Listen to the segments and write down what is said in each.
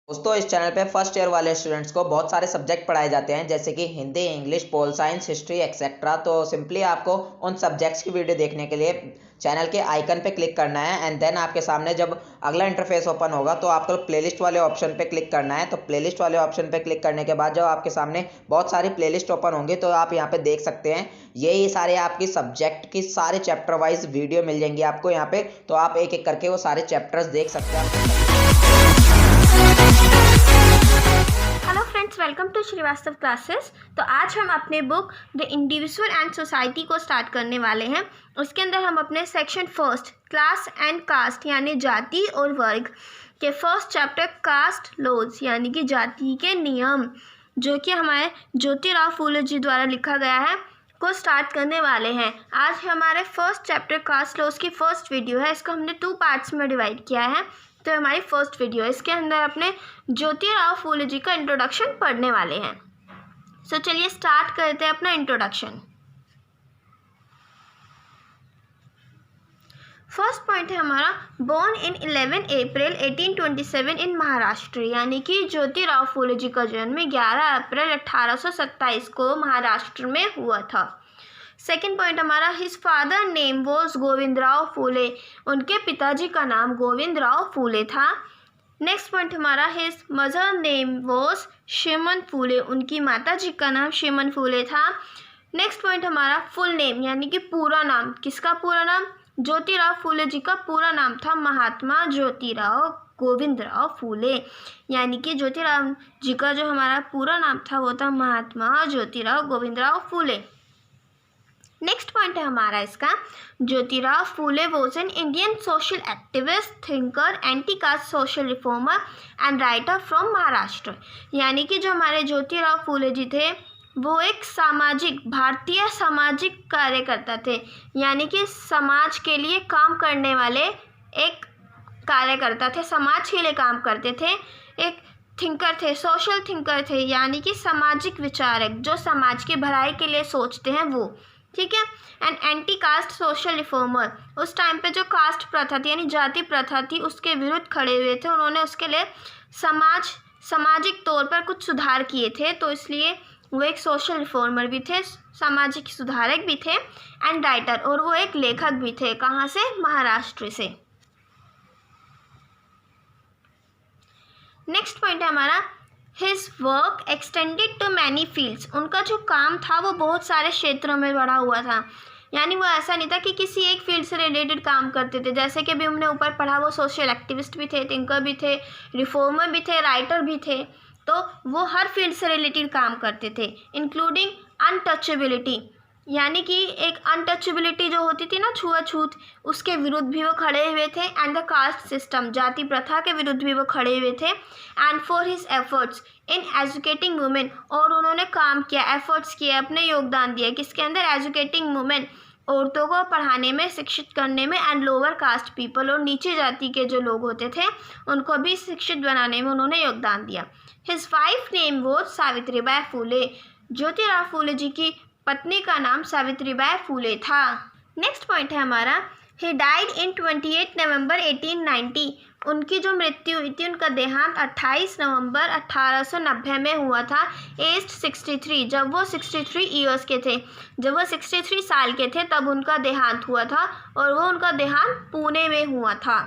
दोस्तों इस चैनल पे फर्स्ट ईयर वाले स्टूडेंट्स को बहुत सारे सब्जेक्ट पढ़ाए जाते हैं जैसे कि Hindi, English, pol science, history etcetera. तो सिंपली आपको उन सब्जेक्ट्स की वीडियो देखने के लिए चैनल के आइकन पे क्लिक करना है एंड देन आपके सामने जब अगला इंटरफेस ओपन होगा तो आपको प्लेलिस्ट वाले ऑप्शन पे क्लिक करना है। तो प्लेलिस्ट वाले ऑप्शन पे क्लिक करने के बाद जब आपके सामने बहुत सारी प्लेलिस्ट ओपन होंगी तो आप यहाँ पे देख सकते हैं यही सारे आपकी सब्जेक्ट की सारे चैप्टर वाइज वीडियो मिल जाएंगी आपको यहाँ पे। तो आप एक एक करके वो सारे चैप्टर्स देख सकते हैं। Hello friends, welcome to Shrivastava classes. तो आज हम अपने book the individual and society को स्टार्ट करने वाले हैं। उसके अंदर हम अपने section first class and caste यानी जाति और वर्ग के फर्स्ट चैप्टर कास्ट लॉज यानी कि जाति के नियम, जो कि हमारे ज्योतिराव फूले जी द्वारा लिखा गया है, को स्टार्ट करने वाले हैं। आज हमारे फर्स्ट चैप्टर कास्ट लॉज की फर्स्ट वीडियो है। इसको हमने 2 पार्ट्स में डिवाइड किया है। तो हमारी फर्स्ट वीडियो है, इसके अंदर अपने ज्योतिराव फूले जी का इंट्रोडक्शन पढ़ने वाले हैं। सो चलिए स्टार्ट करते हैं अपना इंट्रोडक्शन। फर्स्ट पॉइंट है हमारा बोर्न इन 11 अप्रैल 1827 इन महाराष्ट्र, यानी कि ज्योतिराव फूले जी का जन्म 11 अप्रैल 1827 को महाराष्ट्र में हुआ था। सेकेंड पॉइंट हमारा his father name was Govindrao Phule, उनके पिताजी का नाम गोविंदराव फूले था। नेक्स्ट पॉइंट हमारा his mother name was Sheman Phule, उनकी माता जी का नाम शेमन फूले था। नेक्स्ट पॉइंट हमारा फुल नेम यानी कि पूरा नाम, किसका पूरा नाम? ज्योतिराव फूले जी का पूरा नाम था महात्मा ज्योतिराव गोविंदराव फूले, यानी कि ज्योतिराव जी का जो हमारा पूरा नाम था वो था महात्मा ज्योतिराव गोविंदराव फूले। नेक्स्ट पॉइंट है हमारा इसका Jyotirao Phule was an Indian social activist, thinker, anti caste social reformer and writer from Maharashtra, यानी कि जो हमारे ज्योतिराव फूले जी थे वो एक भारतीय सामाजिक कार्यकर्ता थे, यानी कि समाज के लिए काम करने वाले एक कार्यकर्ता थे, समाज के लिए काम करते थे, एक थिंकर थे, सोशल थिंकर थे, यानी कि सामाजिक विचारक जो समाज की भलाई के लिए सोचते हैं वो, ठीक है। And anti caste social reformer, उस टाइम पे जो कास्ट प्रथा थी यानी जाति प्रथा थी उसके विरुद्ध खड़े हुए थे, उन्होंने उसके लिए सामाजिक तौर पर कुछ सुधार किए थे, तो इसलिए वो एक सोशल रिफॉर्मर भी थे, सामाजिक सुधारक भी थे एंड राइटर, और वो एक लेखक भी थे। कहाँ से? महाराष्ट्र से। नेक्स्ट पॉइंट है हमारा his work extended to many fields, उनका जो काम था वो बहुत सारे क्षेत्रों में बढ़ा हुआ था, यानी वो ऐसा नहीं था कि किसी एक फील्ड से रिलेटेड काम करते थे। जैसे कि अभी हमने ऊपर पढ़ा वो सोशल एक्टिविस्ट भी थे, थिंकर भी थे, रिफॉर्मर भी थे, राइटर भी थे, तो वो हर फील्ड से रिलेटेड काम करते थे, इंक्लूडिंग अनटचेबिलिटी, यानी कि एक अनटचेबिलिटी जो होती थी ना, छुआछूत, उसके विरुद्ध भी वो खड़े हुए थे, एंड द कास्ट सिस्टम, जाति प्रथा के विरुद्ध भी वो खड़े हुए थे, and for his efforts in educating women, और उन्होंने काम किया, एफर्ट्स किए, अपने योगदान दिया किसके अंदर? एजुकेटिंग वुमेन, औरतों को पढ़ाने में, शिक्षित करने में, एंड लोअर कास्ट पीपल, और नीचे जाति के जो लोग होते थे उनको भी शिक्षित बनाने में उन्होंने योगदान दिया। His wife name was Savitribai Phule, Jyotirao Phule ji की पत्नी का नाम सावित्रीबाई फूले था। नेक्स्ट पॉइंट है हमारा ही डाइड इन 28 नवंबर 1890, उनकी जो मृत्यु हुई थी, उनका देहांत 28 नवंबर 1890 में हुआ था, एज्ड 63, जब वो 63 ईयर्स के थे, जब वो 63 साल के थे तब उनका देहांत हुआ था, और वो उनका देहांत पुणे में हुआ था।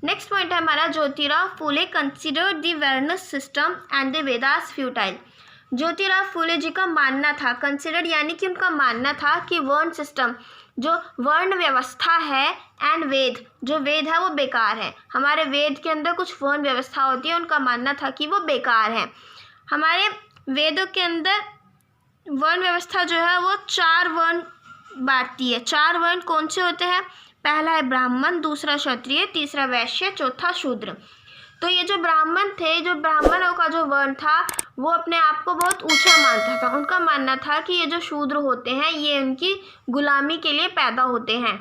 नेक्स्ट पॉइंट है हमारा Jyotirao Phule considered the varna system and the Vedas futile, Jyotirao Phule ji का मानना था, कंसिडर्ड यानी कि उनका मानना था कि वर्ण सिस्टम, जो वर्ण व्यवस्था है, एंड वेद, जो वेद है वो बेकार है, हमारे वेद के अंदर कुछ वर्ण व्यवस्था होती है, उनका मानना था कि वो बेकार है। हमारे वेदों के अंदर वर्ण व्यवस्था जो है वो 4 वर्ण बांटती है। 4 वर्ण कौन से होते हैं? पहला है ब्राह्मण, दूसरा क्षत्रिय, तीसरा वैश्य, चौथा शूद्र। तो ये जो ब्राह्मण थे, जो ब्राह्मणों का जो वर्ण था वो अपने आप को बहुत ऊंचा मानता था, उनका मानना था कि ये जो शूद्र होते हैं ये उनकी गुलामी के लिए पैदा होते हैं।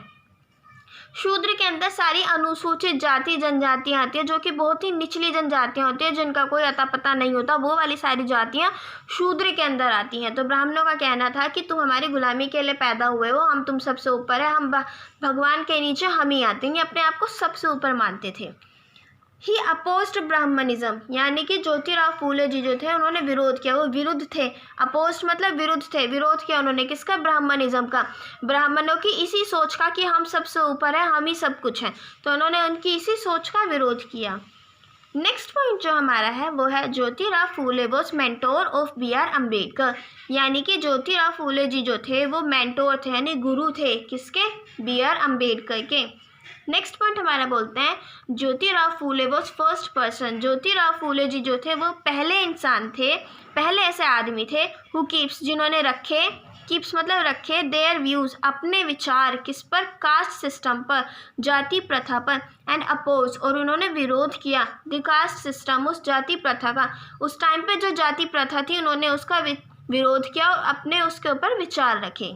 शूद्र के अंदर सारी अनुसूचित जाति जनजातियाँ आती हैं, जो कि बहुत ही निचली जनजातियाँ होती हैं, जिनका कोई अता पता नहीं होता, वो वाली सारी जातियाँ शूद्र के अंदर आती हैं। तो ब्राह्मणों का कहना था कि तुम हमारी गुलामी के लिए पैदा हुए हो, हम तुम सबसे ऊपर है, हम भगवान के नीचे हम ही आते हैं, ये अपने आप को सबसे ऊपर मानते थे। ही अपोज्ड ब्राह्मणिज्म, यानी कि ज्योतिराव फूले जी जो थे उन्होंने विरोध किया, वो विरुद्ध थे। अपोज्ड मतलब विरुद्ध थे, विरोध किया उन्होंने किसका? ब्राह्मणिज्म का, ब्राह्मणों की इसी सोच का कि हम सबसे ऊपर है, हम ही सब कुछ हैं, तो उन्होंने उनकी इसी सोच का विरोध किया। नेक्स्ट पॉइंट जो हमारा है वो है Jyotirao Phule was mentor of B.R. Ambedkar, यानी कि ज्योतिराव फूले जी जो थे वो मेंटोर थे, यानी गुरु थे किसके? B.R. अम्बेडकर के। नेक्स्ट पॉइंट हमारा बोलते हैं Jyotirao Phule was first person, Jyotirao Phule जी जो थे वो पहले इंसान थे, पहले ऐसे आदमी थे हु कीप्स, जिन्होंने रखे, कीप्स मतलब रखे, देयर व्यूज़ अपने विचार किस पर? कास्ट सिस्टम पर, जाति प्रथा पर, एंड अपोज और उन्होंने विरोध किया द कास्ट सिस्टम, उस जाति प्रथा का। उस टाइम पे जो जाति प्रथा थी उन्होंने उसका विरोध किया और अपने उसके ऊपर विचार रखे।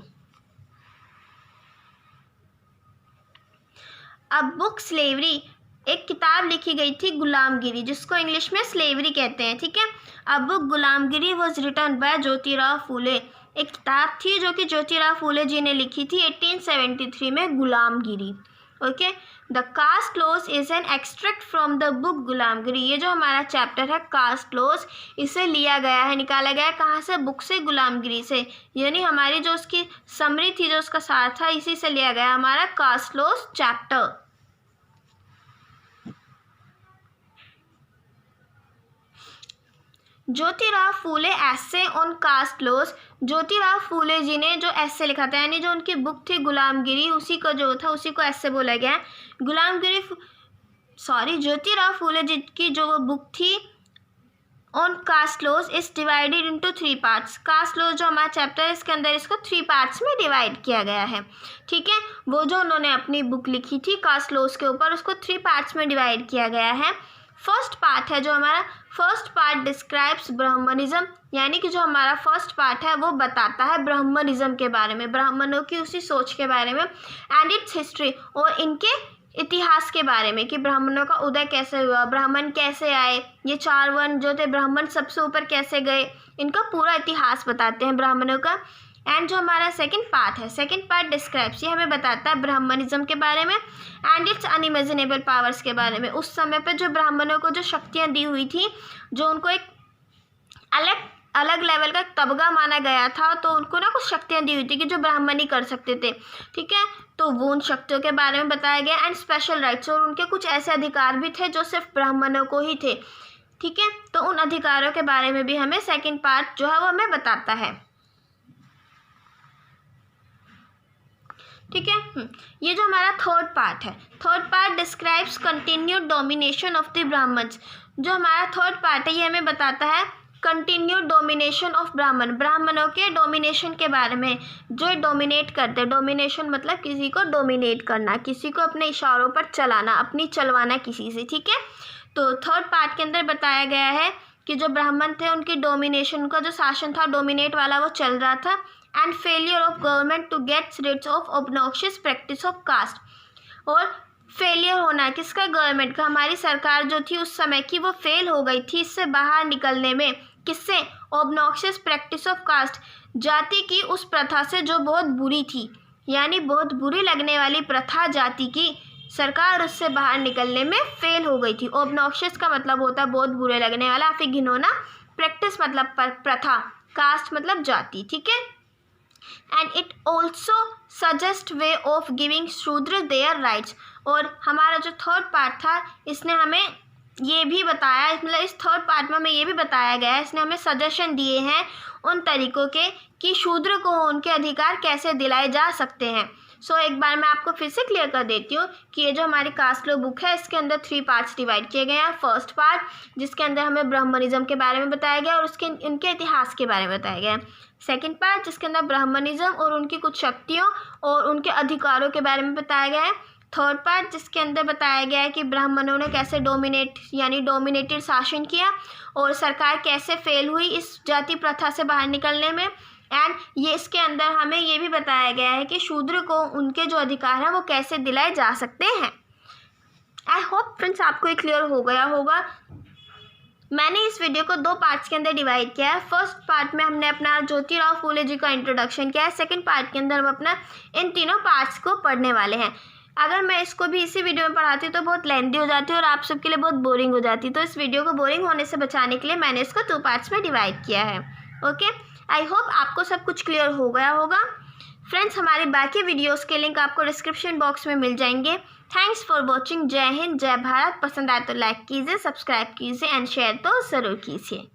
अब बुक स्लेवरी, एक किताब लिखी गई थी गुलामगिरी, जिसको इंग्लिश में स्लेवरी कहते हैं, ठीक है। अब book Gulamgiri was written by Jyotirao Phule, एक किताब थी जो कि ज्योतिराव फूले जी ने लिखी थी 1873 में, Gulamgiri. Okay, the caste laws is an extract from the book Gulamgiri, ये जो हमारा चैप्टर है कास्ट लॉज, इसे लिया गया है, निकाला गया है कहाँ से? बुक से, गुलामगिरी से, यानी हमारी जो उसकी समरी थी, जो उसका सार था, इसी से लिया गया हमारा caste laws chapter. Jyotirao Phule essay on caste laws, Jyotirao Phule ji ने जो एसे लिखा था, यानी जो उनकी बुक थी गुलामगिरी, उसी को जो था उसी को एसे बोला गया है। गुलामगिरी ज्योतिराव फूले जी की जो वो बुक थी on caste laws is divided into 3 parts. Caste laws जो हमारा चैप्टर है इसके अंदर इसको 3 पार्ट्स में डिवाइड किया गया है, ठीक है। वो जो उन्होंने अपनी बुक लिखी थी कास्ट लॉज के ऊपर, उसको 3 पार्ट्स में डिवाइड किया गया है। फर्स्ट पार्ट है जो हमारा, फर्स्ट पार्ट डिस्क्राइब्स ब्राह्मणिज्म, यानी कि जो हमारा फर्स्ट पार्ट है वो बताता है ब्राह्मणिज्म के बारे में, ब्राह्मणों की उसी सोच के बारे में, एंड इट्स हिस्ट्री और इनके इतिहास के बारे में कि ब्राह्मणों का उदय कैसे हुआ, ब्राह्मण कैसे आए, ये 4 वर्ण जो थे ब्राह्मण सबसे ऊपर कैसे गए, इनका पूरा इतिहास बताते हैं ब्राह्मणों का। एंड जो हमारा सेकंड पार्ट है, सेकंड पार्ट डिस्क्राइब्स, ये हमें बताता है ब्राह्मणिज्म के बारे में एंड इट्स अनइमेजिनेबल पावर्स के बारे में। उस समय पे जो ब्राह्मणों को जो शक्तियाँ दी हुई थी, जो उनको एक अलग लेवल का तबगा माना गया था, तो उनको ना कुछ शक्तियाँ दी हुई थी कि जो ब्राह्मण ही कर सकते थे, ठीक है। तो वो उन शक्तियों के बारे में बताया गया एंड स्पेशल राइट्स, और उनके कुछ ऐसे अधिकार भी थे जो सिर्फ ब्राह्मणों को ही थे, ठीक है। तो उन अधिकारों के बारे में भी हमें सेकेंड पार्ट जो है वो हमें बताता है, ठीक है। ये जो हमारा थर्ड पार्ट है, third part describes continued domination of the Brahmins. जो हमारा थर्ड पार्ट है ये हमें बताता है कंटिन्यूड डोमिनेशन ऑफ ब्राह्मणों के डोमिनेशन के बारे में, जो डोमिनेट करते हैं। डोमिनेशन मतलब किसी को डोमिनेट करना, किसी को अपने इशारों पर चलाना, अपनी चलवाना किसी से, ठीक है। तो थर्ड पार्ट के अंदर बताया गया है कि जो ब्राह्मण थे उनकी डोमिनेशन का जो शासन था, डोमिनेट वाला, वो चल रहा था। And failure of government to get rid of obnoxious practice of caste, और फेलियर होना किसका? गवर्नमेंट का, हमारी सरकार जो थी उस समय की वो फेल हो गई थी इससे बाहर निकलने में, किससे? ऑब्नॉक्शियस प्रैक्टिस ऑफ कास्ट, जाति की उस प्रथा से जो बहुत बुरी थी, यानी बहुत बुरी लगने वाली प्रथा जाति की, सरकार उससे बाहर निकलने में फेल हो गई थी। ऑब्नॉक्शियस का मतलब होता है बहुत बुरे लगने वाला, फिर घिनौना, प्रैक्टिस मतलब प्रथा, कास्ट मतलब जाति, ठीक है। And it also suggest way of giving शूद्र देयर राइट्स, और हमारा जो थर्ड पार्ट था इसने हमें ये भी बताया, मतलब इस थर्ड पार्ट में हमें ये भी बताया गया है, इसने हमें सजेशन दिए हैं उन तरीक़ों के कि शूद्र को उनके अधिकार कैसे दिलाए जा सकते हैं। सो एक बार मैं आपको फिर से क्लियर कर देती हूँ कि ये जो हमारी कास्ट लॉ बुक है इसके अंदर 3 पार्ट्स डिवाइड किए गए हैं। फर्स्ट पार्ट जिसके अंदर हमें ब्राह्मणिज्म के बारे में बताया गया और उसके इनके इतिहास के बारे में बताया गया। सेकंड पार्ट जिसके अंदर ब्राह्मणिज्म और उनकी कुछ शक्तियों और उनके अधिकारों के बारे में बताया गया है। थर्ड पार्ट जिसके अंदर बताया गया है कि ब्राह्मणों ने कैसे डोमिनेटेड शासन किया और सरकार कैसे फेल हुई इस जाति प्रथा से बाहर निकलने में। एंड ये इसके अंदर हमें ये भी बताया गया है कि शूद्र को उनके जो अधिकार हैं वो कैसे दिलाए जा सकते हैं। आई होप फ्रेंड्स आपको ये क्लियर हो गया होगा। मैंने इस वीडियो को 2 पार्ट्स के अंदर डिवाइड किया है। फर्स्ट पार्ट में हमने अपना ज्योतिराव फूले जी का इंट्रोडक्शन किया है। सेकंड पार्ट के अंदर हम अपना इन तीनों पार्ट्स को पढ़ने वाले हैं। अगर मैं इसको भी इसी वीडियो में पढ़ाती तो बहुत लेंथी हो जाती और आप सबके लिए बहुत बोरिंग हो जाती। तो इस वीडियो को बोरिंग होने से बचाने के लिए मैंने इसको 2 पार्ट्स में डिवाइड किया है। ओके, आई होप आपको सब कुछ क्लियर हो गया होगा। फ्रेंड्स, हमारे बाकी वीडियोस के लिंक आपको डिस्क्रिप्शन बॉक्स में मिल जाएंगे। Thanks for watching. जय हिंद, जय भारत। पसंद आए तो लाइक कीजिए, सब्सक्राइब कीजिए एंड शेयर तो ज़रूर कीजिए।